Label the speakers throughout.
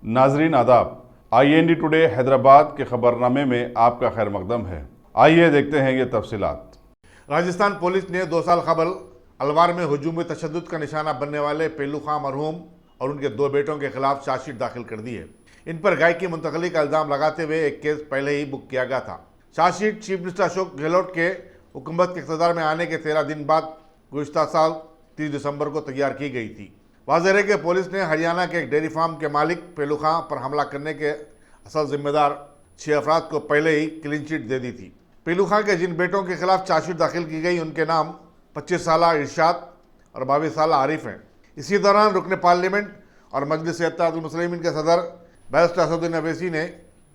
Speaker 1: नाजरीन आदाब, IND today Hyderabad के खबरनामे में आपका खैर मकदम है। आइए देखते हैं ये तफसीलात।
Speaker 2: राजस्थान पुलिस ने 2 साल कबल अलवार में हुजूम तशद्दुद का निशाना बनने वाले पेलू खां मरहूम और उनके 2 बेटों के खिलाफ चार्जशीट दाखिल कर दी है। इन पर गाय की मुंतकली का इल्ज़ाम लगाते हुए एक केस पहले ही बुक किया गया था। Chargesheet chief minister Ashok Gehlot के हुकूमत के इक़्तिदार में आने के 13 दिन बाद गुज़िश्ता साल 30 दिसंबर को तैयार की गई थी। वाज़ेह है कि पुलिस ने हरियाणा के एक डेयरी फार्म के मालिक पेलू खां पर हमला करने के असल जिम्मेदार 6 अफराद को पहले ही क्लीन चिट दे दी थी। पेलू खां के जिन बेटों के खिलाफ चार्जशीट दाखिल की गई उनके नाम 25 साला इरशाद और 22 साला आरिफ हैं। इसी दौरान रुकन पार्लियामेंट और मजलिस इत्तेहादुल मुस्लिमीन के सदर बैरिस्टर असदुद्दीन अवैसी ने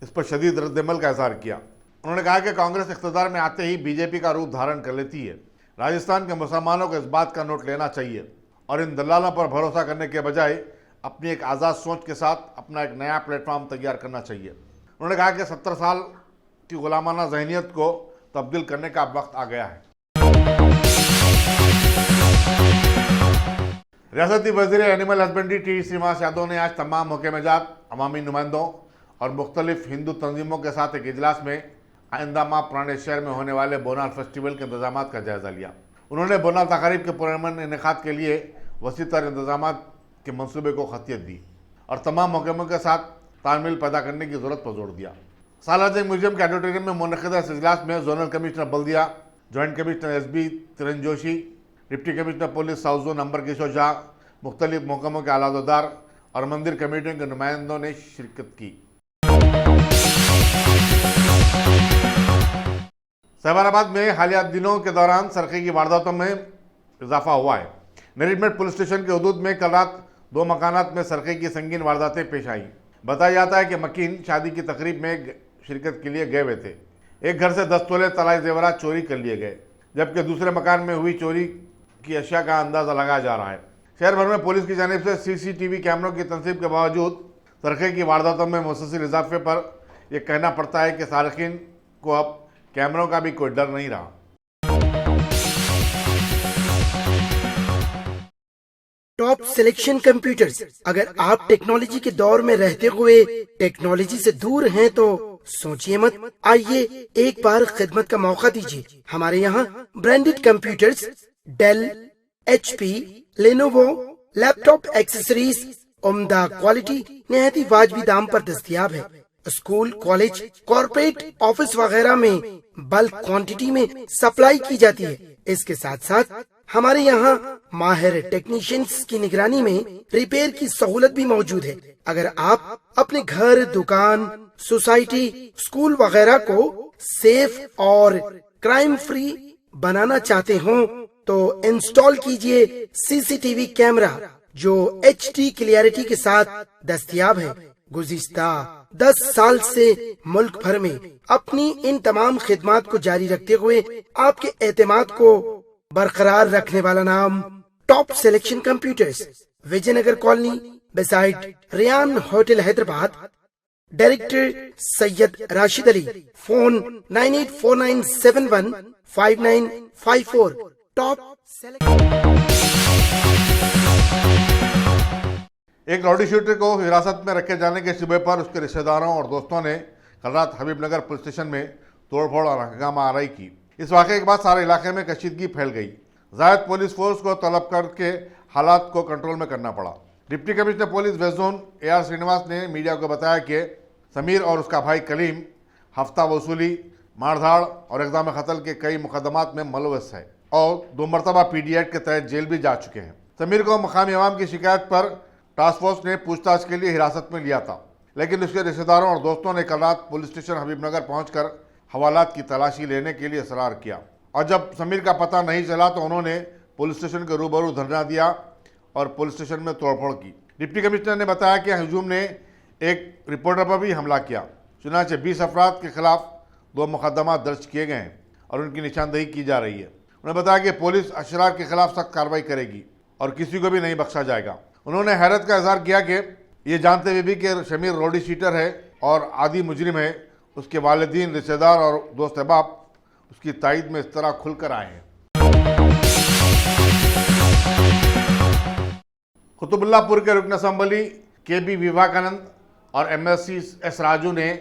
Speaker 2: इस पर शदीद रद्दअमल का इज़हार किया। उन्होंने कहा कि कांग्रेस इक़्तिदार में आते ही बीजेपी का रूप धारण कर लेती है। राजस्थान के मुसलमानों को इस बात का नोट लेना चाहिए और इन दलालों पर भरोसा करने के बजाय अपनी एक आज़ाद सोच के साथ अपना एक नया प्लेटफॉर्म तैयार करना चाहिए। उन्होंने कहा कि 70 साल की गुलामाना जहनीत को तब्दील करने का वक्त आ गया है। रियासती वज़ीर animal husbandry T Srinivas Yadav ने आज तमाम महकमेजात, अवामी नुमाइंदों और मुख्तलिफ हिंदू तंजीमों के साथ एक इजलास में आइंदा माह पुराने शहर में होने वाले बोनाल फेस्टिवल के इंतजाम का जायज़ा लिया। उन्होंने बोनाल तकारीब के पुरअमन इनेकाद के लिए वसी तर इंतजाम के मनसूबे को खतियत दी और तमाम महकमों के साथ तालमेल पैदा करने की ज़रूरत पर जोर दिया। सालार म्यूजियम के ऑडिटोरियम में मुनक़िदा इस इजलास में जोनल कमिश्नर बल्दिया, joint commissioner SB Tiran Joshi, deputy commissioner police south zone Ambar Kishore Jha, मुख्तलिफ महकमों के आलादार और मंदिर कमेटियों के नुमाइंदों ने शिरकत की। सैफानाबाद में हालिया दिनों के दौरान सरक़े की वारदातों में इजाफा हुआ है। नरीडमेट पुलिस स्टेशन के हदूद में कल रात 2 मकानात में सरक़े की संगीन वारदातें पेश आई। बताया जाता है कि मकीन शादी की तकरीब में शिरकत के लिए गए हुए थे। एक घर से 10 तोले तलाई जेवरात चोरी कर लिए गए, जबकि दूसरे मकान में हुई चोरी की अशिया का अंदाज़ा लगाया जा रहा है। शहर भर में पुलिस की जानिब से CCTV कैमरों की तनसीब के बावजूद सरक़े की वारदातों में मुसलसल इजाफे पर यह कहना पड़ता है कि सारिकीन को अब कैमरों का भी कोई डर नहीं रहा।
Speaker 3: Top selection computers. अगर आप टेक्नोलॉजी के दौर में रहते हुए टेक्नोलॉजी से दूर हैं तो सोचिए मत, आइए एक बार खिदमत का मौका दीजिए। हमारे यहाँ branded computers Dell, HP, Lenovo, laptop accessories उम्दा क्वालिटी निहायत ही वाजबी दाम पर दस्तयाब है। स्कूल, कॉलेज, कॉर्पोरेट, ऑफिस वगैरह में बल्क क्वांटिटी में सप्लाई की जाती है। इसके साथ साथ हमारे यहाँ माहिर टेक्नीशियंस की निगरानी में रिपेयर की सहूलत भी मौजूद है। अगर आप अपने घर, दुकान, सोसाइटी, स्कूल वगैरह को सेफ और क्राइम फ्री बनाना चाहते हो तो इंस्टॉल कीजिए CCTV कैमरा जो HD क्लियरिटी के साथ दस्तयाब है। गुज़िश्ता 10 साल से मुल्क भर में अपनी इन तमाम खिदमात को जारी रखते हुए आपके एतमाद को बरकरार रखने वाला नाम top selection computers, Vijayanagar colony beside Ryan hotel Hyderabad. Director Syed Rashid Ali. Phone 9849715954। Top
Speaker 2: एक राउडी शूटर को हिरासत में रखे जाने के शुबे पर उसके रिश्तेदारों और दोस्तों ने कल रात हबीबनगर पुलिस स्टेशन में तोड़फोड़ और हंगामा आराई की। इस वाक़े के बाद सारे इलाके में कशीदगी फैल गई। ज़ायद पुलिस फोर्स को तलब करके हालात को कंट्रोल में करना पड़ा। Deputy commissioner police west zone AR Srinivas ने मीडिया को बताया कि समीर और उसका भाई कलीम हफ्ता वसूली, मारधाड़ और इक़दाम कत्ल के कई मुकदमात में मुलव्वस है और 2 मरतबा PD एक्ट के तहत जेल भी जा चुके हैं। समीर को मकामी अवाम की शिकायत पर टास्क फोर्स ने पूछताछ के लिए हिरासत में लिया था, लेकिन उसके रिश्तेदारों और दोस्तों ने कल रात पुलिस स्टेशन हबीबनगर पहुंचकर हवालात की तलाशी लेने के लिए इसरार किया और जब समीर का पता नहीं चला तो उन्होंने पुलिस स्टेशन के रूबरू धरना दिया और पुलिस स्टेशन में तोड़फोड़ की। डिप्टी कमिश्नर ने बताया कि हजूम ने एक रिपोर्टर पर भी हमला किया। चुनांचे 20 अफराद के खिलाफ 2 मुकदमा दर्ज किए गए हैं और उनकी निशानदेही की जा रही है। उन्होंने बताया कि पुलिस अशरार के खिलाफ सख्त कार्रवाई करेगी और किसी को भी नहीं बख्शा जाएगा। उन्होंने हैरत का इजहार किया कि ये जानते हुए भी कि शमीर रोडी शीटर है और आदि मुजरिम है, उसके वालिदीन, रिश्तेदार और दोस्त अहबाब उसकी तायद में इस तरह खुलकर आए हैं। कुतुबुल्लाहपुर के रुकन असम्बली KB विवेकानंद और MSc एस राजू ने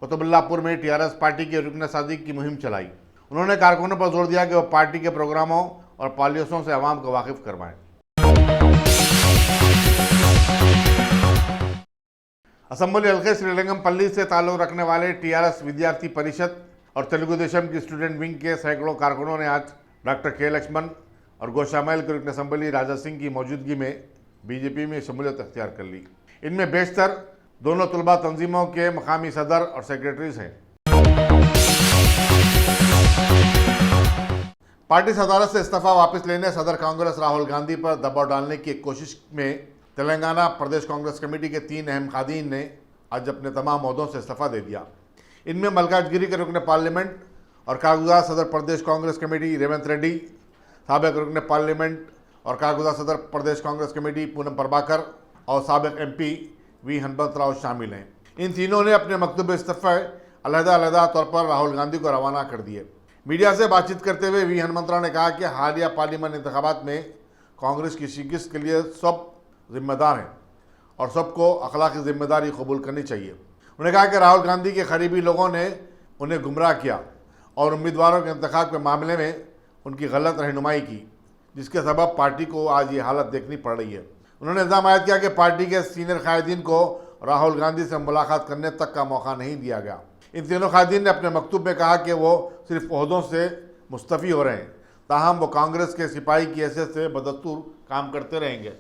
Speaker 2: कुतुबुल्लाहपुर में टीआरएस पार्टी की रुकन साजी की मुहिम चलाई। उन्होंने कारकुनों पर जोर दिया कि वह पार्टी के प्रोग्रामों और पॉलिसियों से आवाम को वाकिफ करवाएं। असम्बली हल्के श्रीरंगमपल्ली से ताल्लुक रखने वाले टीआरएस विद्यार्थी परिषद और तेलुगु देशम की स्टूडेंट विंग के सैकड़ों कारकुनों ने आज डॉक्टर के लक्ष्मण और गोशामैल के रुकन असम्बली राजा सिंह की मौजूदगी में बीजेपी में शमूलियत अख्तियार कर ली। इनमें बेशतर दोनों तलबा तंजीमों के मकामी सदर और सेक्रेटरीज हैं। पार्टी सदारत से इस्तीफा वापस लेने सदर कांग्रेस राहुल गांधी पर दबाव डालने की एक कोशिश में तेलंगाना प्रदेश कांग्रेस कमेटी के 3 अहम कादीन ने आज अपने तमाम ओहदों से इस्तीफा दे दिया। इनमें मलकाजगिरी के रुकन पार्लियामेंट और कागुजा सदर प्रदेश कांग्रेस कमेटी रेवंत रेड्डी, साबिक रुकन पार्लियामेंट और कागुजा सदर प्रदेश कांग्रेस कमेटी पूनम प्रभाकर और साबिक MP वी हनुमंतराव शामिल हैं। इन तीनों ने अपने मकतूब इस्तीफे अलहदा तौर पर राहुल गांधी को रवाना कर दिए। मीडिया से बातचीत करते हुए वी हनुमंतराव ने कहा कि हालिया पार्लियामेंट इंतखाबात में कांग्रेस की शिकस्त के लिए सब जिम्मेदार हैं और सबको अखलाकी जिम्मेदारी कबूल करनी चाहिए। उन्होंने कहा कि राहुल गांधी के करीबी लोगों ने उन्हें गुमराह किया और उम्मीदवारों के इंतखाब के मामले में उनकी गलत रहनुमाई की, जिसके सबब पार्टी को आज ये हालत देखनी पड़ रही है। उन्होंने इल्ज़ाम आयद किया कि पार्टी के सीनियर कायदीन को राहुल गांधी से मुलाकात करने तक का मौका नहीं दिया गया। इन तीनों कायदीन ने अपने मकतूब में कहा कि वो सिर्फ ओहदों से मुस्तफ़ी हो रहे हैं, ताहम वो कांग्रेस के सिपाही की हैसियत से बदस्तूर काम करते रहेंगे।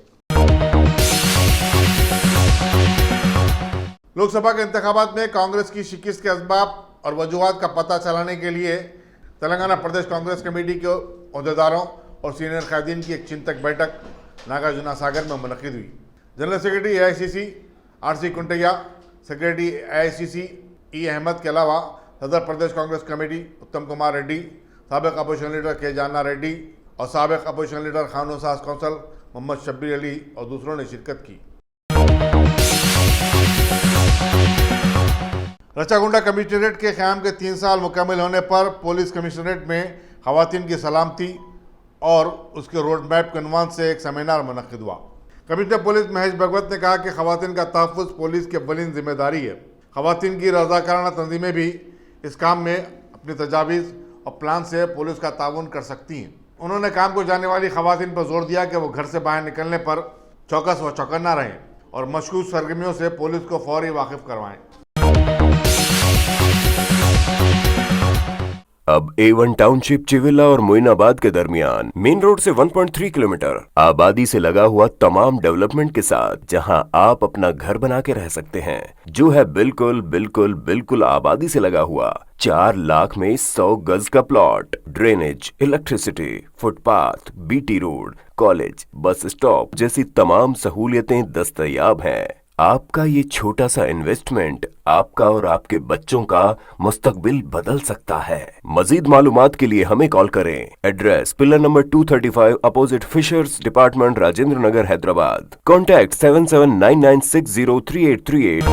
Speaker 2: लोकसभा के इंतखाबात में कांग्रेस की शिकस्त के असबाब और वजूहात का पता चलाने के लिए तेलंगाना प्रदेश कांग्रेस कमेटी के अहदेदारों और सीनियर कायदीन की एक चिंतक बैठक नागार्जुना सागर में मुनक़िद हुई। General secretary AICC RC Kuntaiah, secretary AICC E Ahmed के अलावा सदर प्रदेश कांग्रेस कमेटी उत्तम कुमार रेड्डी, साबिक अपोजिशन लीडर के जाना रेड्डी और साबिक अपोजिशन लीडर खानों सास कौंसल मोहम्मद शब्बीर अली और दूसरों ने शिरकत की। रचागुंडा कमिश्नरेट के क़याम के 3 साल मुकम्मल होने पर पुलिस कमिश्नरेट में ख़वातीन की सलामती और उसके रोड मैप के उन्वान से एक सेमिनार मुनक़िद हुआ। कमिश्नर पुलिस महेश भगवत ने कहा कि ख़वातीन का तहफ़्फ़ुज़ पुलिस की अव्वलीन जिम्मेदारी है। ख़वातीन की रज़ाकाराना तंजीमें भी इस काम में अपनी तजावीज़ और प्लान से पुलिस का ताउन कर सकती हैं। उन्होंने काम को जाने वाली ख़वातीन पर जोर दिया कि वो घर से बाहर निकलने पर चौकस व चौकन्ना रहें और मशकूक सरगर्मियों से पुलिस को फौरी वाकिफ करवाएं।
Speaker 4: अब A1 टाउनशिप चिविला और मोइनाबाद के दरमियान मेन रोड से 1.3 किलोमीटर आबादी से लगा हुआ तमाम डेवलपमेंट के साथ जहां आप अपना घर बना के रह सकते हैं, जो है बिल्कुल आबादी से लगा हुआ। 4 लाख में 100 गज का plot, drainage, electricity, footpath, BT road, college, bus stop जैसी तमाम सहूलियतें दस्तयाब हैं। आपका ये छोटा सा इन्वेस्टमेंट आपका और आपके बच्चों का मुस्तकबिल बदल सकता है। मजीद मालूमात के लिए हमें कॉल करें। Address pillar number 235 opposite fishers department, Rajendra Nagar, Hyderabad. Contact 7799603838।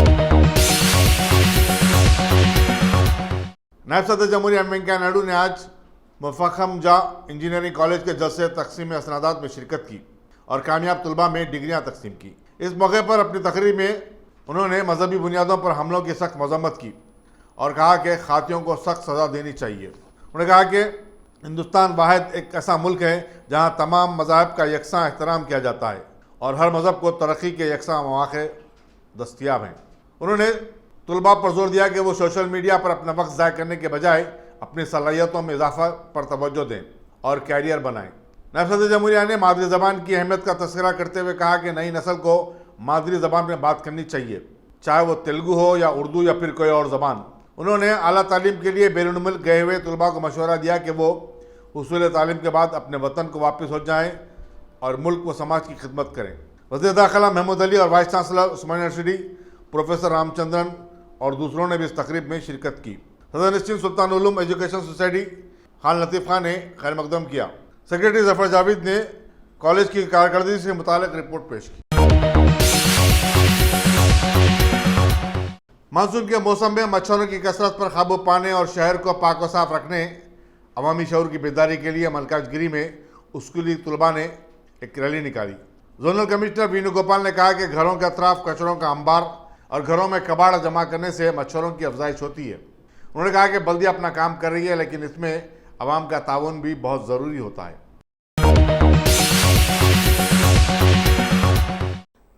Speaker 2: नायब सदर जमहूरिया वेंकैया नायडू ने आज मुफख्खम जाह इंजीनियरिंग कॉलेज के जलसे तकसीम असनादात में शिरकत की और कामयाब तलबा में डिग्रियां तकसीम की। इस मौके पर अपनी तकरीर में उन्होंने मजहबी बुनियादों पर हमलों की सख्त मजम्मत की और कहा कि खातियों को सख्त सज़ा देनी चाहिए। उन्होंने कहा कि हिंदुस्तान वाहिद एक ऐसा मुल्क है जहां तमाम मज़ाहब का यकसां एहतराम किया जाता है और हर मज़हब को तरक्की के यकसां मौक़े दस्तयाब हैं। उन्होंने तलबा पर जोर दिया कि वो सोशल मीडिया पर अपना वक्त ज़ाय करने के बजाय अपनी सलाहियतों में इजाफा पर तवज्जो दें और कैरियर बनाएं। नायब सदर जमहूरिया ने मादरी ज़बान की अहमियत का तस्करा करते हुए कहा कि नई नस्ल को मादरी ज़बान में बात करनी चाहिए, चाहे वो तेलुगु हो या उर्दू या फिर कोई और ज़बान। उन्होंने आला तालीम के लिए बैरून मुल्क गए हुए तलबा को मशवरा दिया कि वो हुसूल तालीम के बाद अपने वतन को वापस हो जाएँ और मुल्क व समाज की खिदमत करें। वज़ीर दाखिला महमूद अली और वाइस चांसलर उस्मानिया यूनिवर्सिटी प्रोफेसर रामचंद्रन और दूसरों ने भी इस तकरीब में शिरकत की। सदर निश्चित सुल्तान उलूम एजुकेशन सोसाइटी खान लतीफ़ खान ने खैर मकदम किया। सेक्रेटरी जफर जावेद ने कॉलेज की कारकर्दगी से मुतालिक रिपोर्ट पेश की। मानसून के मौसम में मच्छरों की कसरत पर काबू पाने और शहर को पाक व साफ रखने अवामी शऊर की बेदारी के लिए मलकाजगिरी में स्कूली तलबा ने एक रैली निकाली। जोनल कमिश्नर वीनू गोपाल ने कहा कि घरों के अतराफ कचरों का अंबार और घरों में कबाड़ जमा करने से मच्छरों की अफजाइश होती है। उन्होंने कहा कि बल्दिया अपना काम कर रही है, लेकिन इसमें अवाम का ताउन भी बहुत ज़रूरी होता है।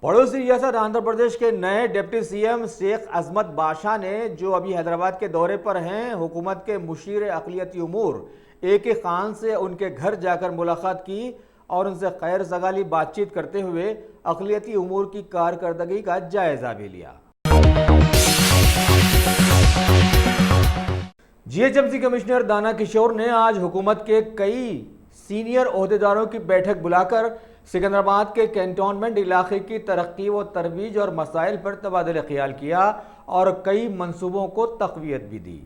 Speaker 5: पड़ोसी रियासत आंध्र प्रदेश के नए डिप्टी सीएम शेख अजमत बादशाह ने, जो अभी हैदराबाद के दौरे पर हैं, हुकूमत के मुशीर अक़लियती उमूर ए.के. खान से उनके घर जाकर मुलाकात की और उनसे खैर सगाली बातचीत करते हुए अक़लियती उमूर की कारकर्दगी का जायजा भी लिया। जीएचएमसी कमिश्नर दाना किशोर ने आज हुकूमत के कई सीनियर ओहदेदारों की बैठक बुलाकर सिकंदराबाद के कैंटोनमेंट इलाके की तरक्की व तरवीज और मसाइल पर तबादला ख्याल किया और कई मंसूबों को तक़वियत भी दी।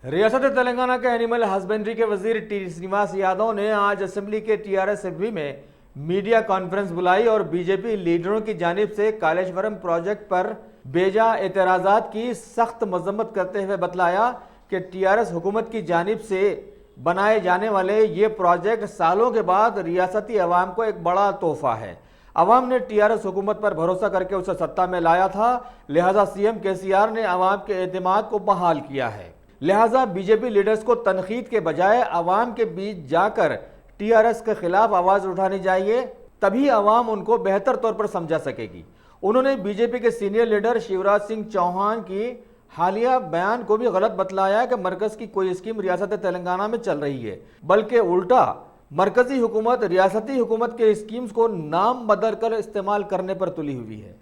Speaker 5: रियासत तेलंगाना के एनिमल हस्बेंड्री के वजीर टी श्रीनिवास यादव ने आज असेंबली के TRS-FB में मीडिया कॉन्फ्रेंस बुलाई और बीजेपी लीडरों की जानिब से कालेश्वरम प्रोजेक्ट पर बेजा एतराज़ात की सख्त मजम्मत करते हुए बतलाया कि TRS हुकूमत की जानिब से बनाए जाने वाले ये प्रोजेक्ट सालों के बाद रियासती अवाम को एक बड़ा तोहफा है। अवाम ने TRS हुकूमत पर भरोसा करके उसे सत्ता में लाया था, लिहाजा CM KCR ने अवाम के एतमाद को बहाल किया है। लिहाजा बीजेपी लीडर्स को तनकीद के बजाय अवाम के बीच जाकर TRS के खिलाफ आवाज़ उठानी चाहिए, तभी अवाम उनको बेहतर तौर पर समझा सकेगी। उन्होंने बीजेपी के सीनियर लीडर शिवराज सिंह चौहान की हालिया बयान को भी गलत बतलाया कि मरकज की कोई स्कीम रियासत तेलंगाना में चल रही है, बल्कि उल्टा मरकजी हुकूमत रियासती हुकूमत के स्कीम्स को नाम बदल कर इस्तेमाल करने पर तुली हुई है।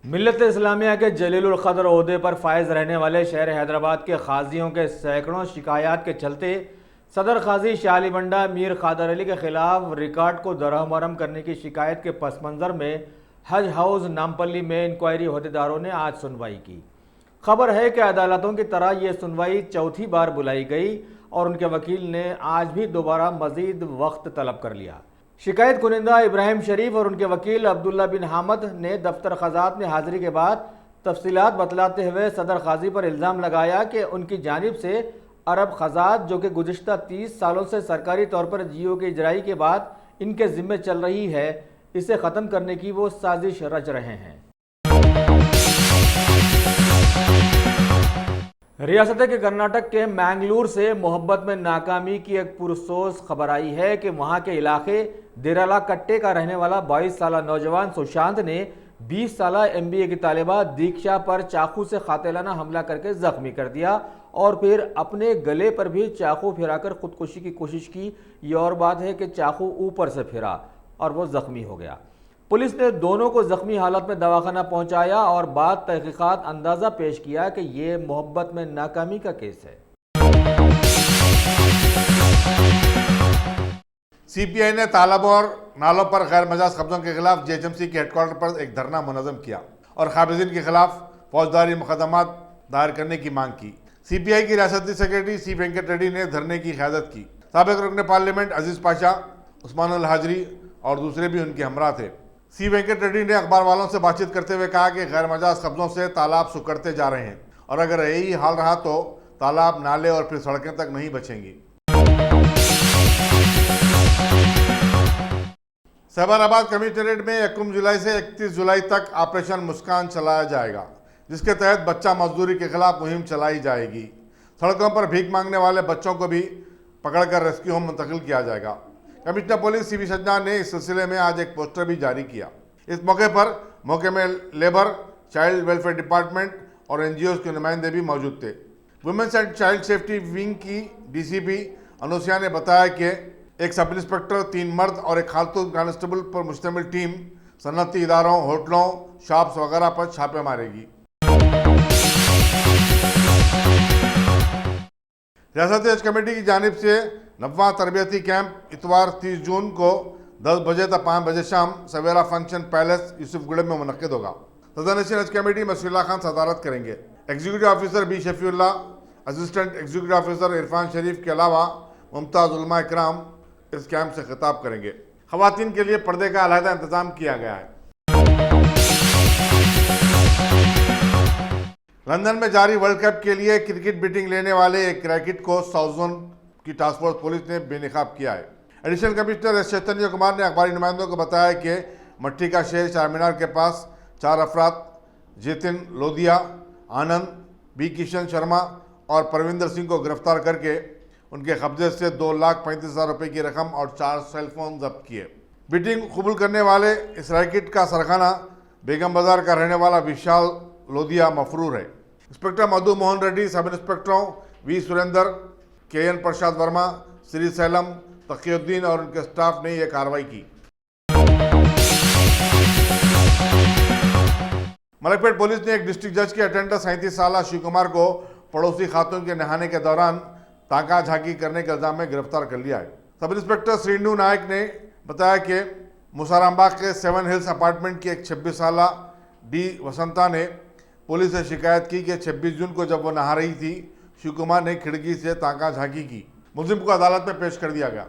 Speaker 5: मिल्लत इस्लामिया के जलीलुल क़द्र ओहदे पर फायज रहने वाले शहर हैदराबाद के काजियों के सैकड़ों शिकायत के चलते सदर काजी शाली बंडा मीर कादर अली के खिलाफ रिकॉर्ड को दरहमरम करने की शिकायत के पस मंज़र में हज हाउस नामपल्ली में इंक्वायरी अहदेदारों ने आज सुनवाई की। खबर है कि अदालतों की तरह ये सुनवाई चौथी बार बुलाई गई और उनके वकील ने आज भी दोबारा मजीद वक्त तलब कर लिया। शिकायत कुनिंदा इब्राहिम शरीफ और उनके वकील अब्दुल्ला बिन हामद ने दफ्तर ख़ज़ात में हाजिरी के बाद तफसीलात बतलाते हुए सदर काजी पर इल्ज़ाम लगाया कि उनकी जानिब से अरब ख़ज़ात, जो कि गुज़िश्ता 30 सालों से सरकारी तौर पर जियो की इजराई के बाद इनके ज़िम्मे चल रही है, इसे ख़त्म करने की वो साजिश रच रहे हैं। रियासत के कर्नाटक के मैंगलोर से मोहब्बत में नाकामी की एक पुरसोस खबर आई है कि वहाँ के इलाके देराला कट्टे का रहने वाला 22 साला नौजवान सुशांत ने 20 साला MBA की तालिबा दीक्षा पर चाकू से कातिलाना हमला करके जख्मी कर दिया और फिर अपने गले पर भी चाकू फिराकर खुदकुशी की कोशिश की। ये और बात है कि चाकू ऊपर से फिरा और वो जख्मी हो गया। पुलिस ने दोनों को जख्मी हालत में दवाखाना पहुंचाया और बाद तहकीकात अंदाजा पेश किया कि ये मोहब्बत में नाकामी का केस है।
Speaker 2: CPI ने तालाबों और नालों पर गैर मजाज कब्जों के खिलाफ JHMC के हेडक्वार्टर पर एक धरना मुनज़्ज़म किया और काबिज़ीन के खिलाफ फौजदारी मुकदमा दायर करने की मांग की। CPI की रियासती सेक्रेटरी C वेंकट रेड्डी ने धरने की क़यादत की। साबिक़ रुकन पार्लियामेंट अजीज़ पाशा, उस्मान हाजरी और दूसरे भी उनके हमरा थे। C वेंकट रेड्डी ने अखबार वालों से बातचीत करते हुए कहा कि गैर मजाज कब्जों से तालाब सुकड़ते जा रहे हैं और अगर यही हाल रहा तो तालाब, नाले और फिर सड़कें तक नहीं बचेंगी। साबराबाद कमिश्नरेट में 1 जुलाई से 31 जुलाई तक ऑपरेशन मुस्कान चलाया जाएगा, जिसके तहत बच्चा मजदूरी के खिलाफ मुहिम चलाई जाएगी। सड़कों पर भीख मांगने वाले बच्चों को भी पकड़कर रेस्क्यू होम मुंतकिल किया जाएगा। कमिश्नर पुलिस CB सज्जना ने इस सिलसिले में आज एक पोस्टर भी जारी किया। इस मौके में लेबर, चाइल्ड वेलफेयर डिपार्टमेंट और NGOs के नुमाइंदे भी मौजूद थे। Women's and child safety wing की DCP अनुसुया ने बताया कि एक सब इंस्पेक्टर, 3 मर्द और एक खातून कांस्टेबल पर मुश्तमिल टीम सनअती इदारों, होटलों, शॉप्स वगैरह पर छापे मारेगी। रियासती हज कमेटी की जानिब से 9वां तरबियती कैंप इतवार 30 जून को 10 बजे तक 5 बजे शाम सवेरा फंक्शन पैलेस यूसुफगुड़े में मुनक्किद होगा। सदर हज कमेटी मसरूल्लाह खान सदारत करेंगे। Executive officer B Shafiullah, assistant executive officer Irfan Sharif के अलावा मुमताज़ उलमा इकराम इस कैंप से खिताब करेंगे। ख़वातीन के लिए पर्दे का अलहदा इंतजाम किया गया है। लंदन में जारी वर्ल्ड कप के लिए क्रिकेट बिटिंग लेने वाले एक रैकेट को साउथजोन की टास्क फोर्स पुलिस ने बेनकाब किया है। एडिशनल कमिश्नर एस चैतन्य कुमार ने अखबारी नुमाइंदों को बताया कि मट्टी का शहर चारमीनार के पास 4 अफराद जितिन लोधिया, आनंद, बी किशन शर्मा और परविंदर सिंह को गिरफ्तार करके उनके कब्जे से 2,35,000 रुपये की रकम और 4 सेलफोन जब्त किए। बीटिंग कबूल करने वाले इस रैकेट का सरखाना बेगम बाजार का रहने वाला विशाल लोधिया मफरूर है। इंस्पेक्टर मधु मोहन रेड्डी, सब इंस्पेक्टरों वी सुरेंद्र, के.एन. प्रसाद वर्मा, श्री सैलम, तकीउद्दीन और उनके स्टाफ ने यह कार्रवाई की। मलकपेट पुलिस ने एक डिस्ट्रिक्ट जज के अटेंडर 37 साल शिव कुमार को पड़ोसी खातून के नहाने के दौरान ताका झांकी करने के इल्जाम में गिरफ्तार कर लिया है। सब इंस्पेक्टर श्रीनु नायक ने बताया कि मुसारामबाग के 7 हिल्स अपार्टमेंट की एक 26 साल डी वसंता ने पुलिस से शिकायत की कि 26 जून को जब वो नहा रही थी, शिव कुमार ने खिड़की से ताका झांकी की। मुलजिम को अदालत में पेश कर दिया गया।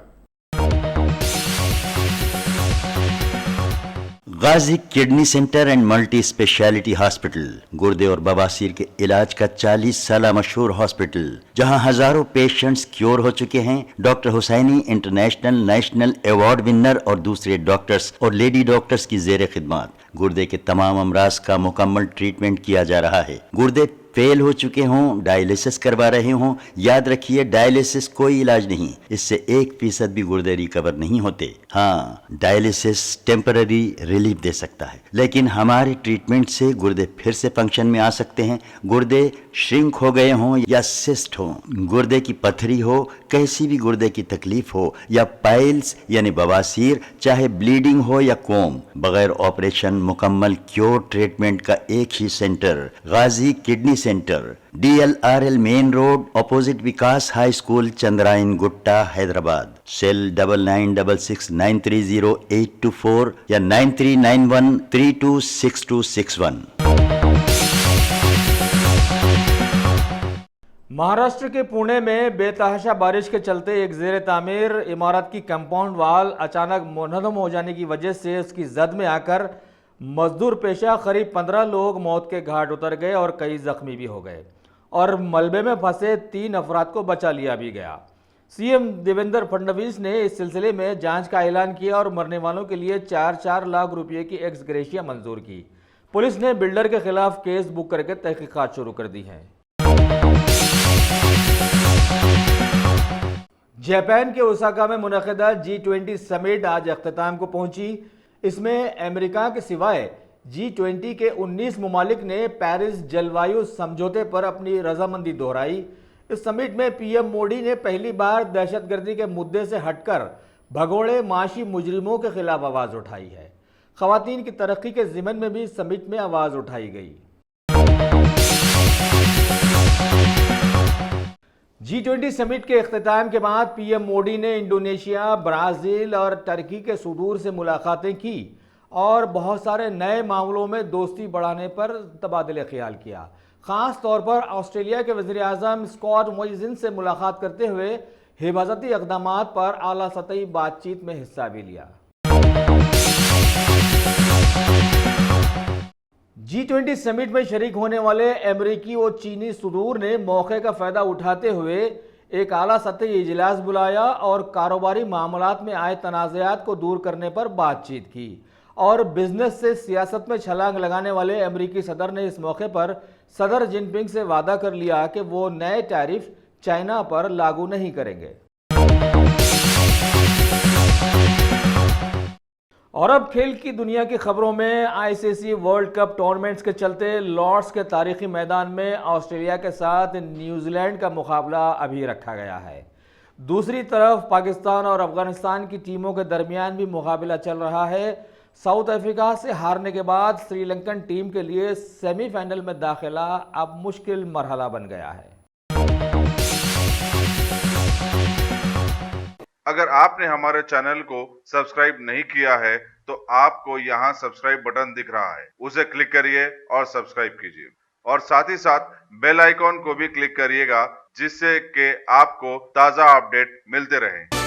Speaker 6: Ghazi kidney centre and multi speciality hospital, गुर्दे और बवासीर के इलाज का 40 साल मशहूर हॉस्पिटल, जहां हजारों पेशेंट्स क्योर हो चुके हैं। Doctor Husaini international national award winner और दूसरे डॉक्टर्स और लेडी डॉक्टर्स की जेर खिदमत गुर्दे के तमाम अमराज का मुकम्मल ट्रीटमेंट किया जा रहा है। गुर्दे फेल हो चुके हों, डायलिसिस करवा रहे हों, याद रखिए डायलिसिस कोई इलाज नहीं, इससे 1% भी गुर्दे रिकवर नहीं होते। हाँ, डायलिसिस टेम्पररी रिलीफ दे सकता है, लेकिन हमारे ट्रीटमेंट से गुर्दे फिर से फंक्शन में आ सकते हैं। गुर्दे श्रिंक हो गए हों या सिस्ट हो, गुर्दे की पथरी हो, कैसी भी गुर्दे की तकलीफ हो या पाइल्स यानी बवासीर, चाहे ब्लीडिंग हो या कोम, बगैर ऑपरेशन मुकम्मल क्योर ट्रीटमेंट का एक ही centre, Ghazi kidney centre, DLRL main road, opposite Vikas high school, Chandrayangutta, Hyderabad. Cell 9966930824 या 9391326261।
Speaker 5: महाराष्ट्र के पुणे में बेतहाशा बारिश के चलते एक जेर तामीर इमारत की कंपाउंड वाल अचानक मुनहदम हो जाने की वजह से उसकी जद में आकर मजदूर पेशा करीब 15 लोग मौत के घाट उतर गए और कई जख्मी भी हो गए और मलबे में फंसे 3 अफराद को बचा लिया भी गया। सीएम देवेंद्र फडणवीस ने इस सिलसिले में जांच का ऐलान किया और मरने वालों के लिए 4-4 लाख रुपये की एक्स ग्रेशिया मंजूर की। पुलिस ने बिल्डर के खिलाफ केस बुक करके तहकीकात शुरू कर दी है। जापान के ओसाका में मुनक़िदा G20 समिट आज अख्ताम को पहुंची। इसमें अमेरिका के सिवाय G20 के 19 ममालिक ने पेरिस जलवायु समझौते पर अपनी रजामंदी दोहराई। इस समिट में पीएम मोदी ने पहली बार दहशतगर्दी के मुद्दे से हटकर भगोड़े माशी मुजरिमों के खिलाफ आवाज उठाई है। खवातीन की तरक्की के ज़िमन में भी समिट में आवाज उठाई गई। G20 समिट के इख्तिताम के बाद पीएम मोदी ने इंडोनेशिया, ब्राज़ील और टर्की के सुदूर से मुलाकातें की और बहुत सारे नए मामलों में दोस्ती बढ़ाने पर तबादले ख्याल किया। ख़ास तौर पर ऑस्ट्रेलिया के वज़ीर आज़म स्कॉट मॉरिसन से मुलाकात करते हुए हिफाजती इक़दामात पर आला सतही बातचीत में हिस्सा भी लिया। G20 समिट में शरीक होने वाले अमेरिकी और चीनी सुदूर ने मौके का फ़ायदा उठाते हुए एक आला सतही इजलास बुलाया और कारोबारी मामलात में आए तनाज़ात को दूर करने पर बातचीत की और बिजनेस से सियासत में छलांग लगाने वाले अमेरिकी सदर ने इस मौके पर सदर जिनपिंग से वादा कर लिया कि वो नए टैरिफ चाइना पर लागू नहीं करेंगे। और अब खेल की दुनिया की खबरों में ICC वर्ल्ड कप टूर्नामेंट्स के चलते लॉर्ड्स के तारीखी मैदान में ऑस्ट्रेलिया के साथ न्यूजीलैंड का मुकाबला अभी रखा गया है। दूसरी तरफ पाकिस्तान और अफगानिस्तान की टीमों के दरमियान भी मुकाबला चल रहा है। साउथ अफ्रीका से हारने के बाद श्रीलंकन टीम के लिए सेमीफाइनल में दाखिला अब मुश्किल मरहला बन गया है।
Speaker 1: अगर आपने हमारे चैनल को सब्सक्राइब नहीं किया है तो आपको यहाँ सब्सक्राइब बटन दिख रहा है, उसे क्लिक करिए और सब्सक्राइब कीजिए और साथ ही साथ बेल आइकॉन को भी क्लिक करिएगा जिससे कि आपको ताज़ा अपडेट मिलते रहें।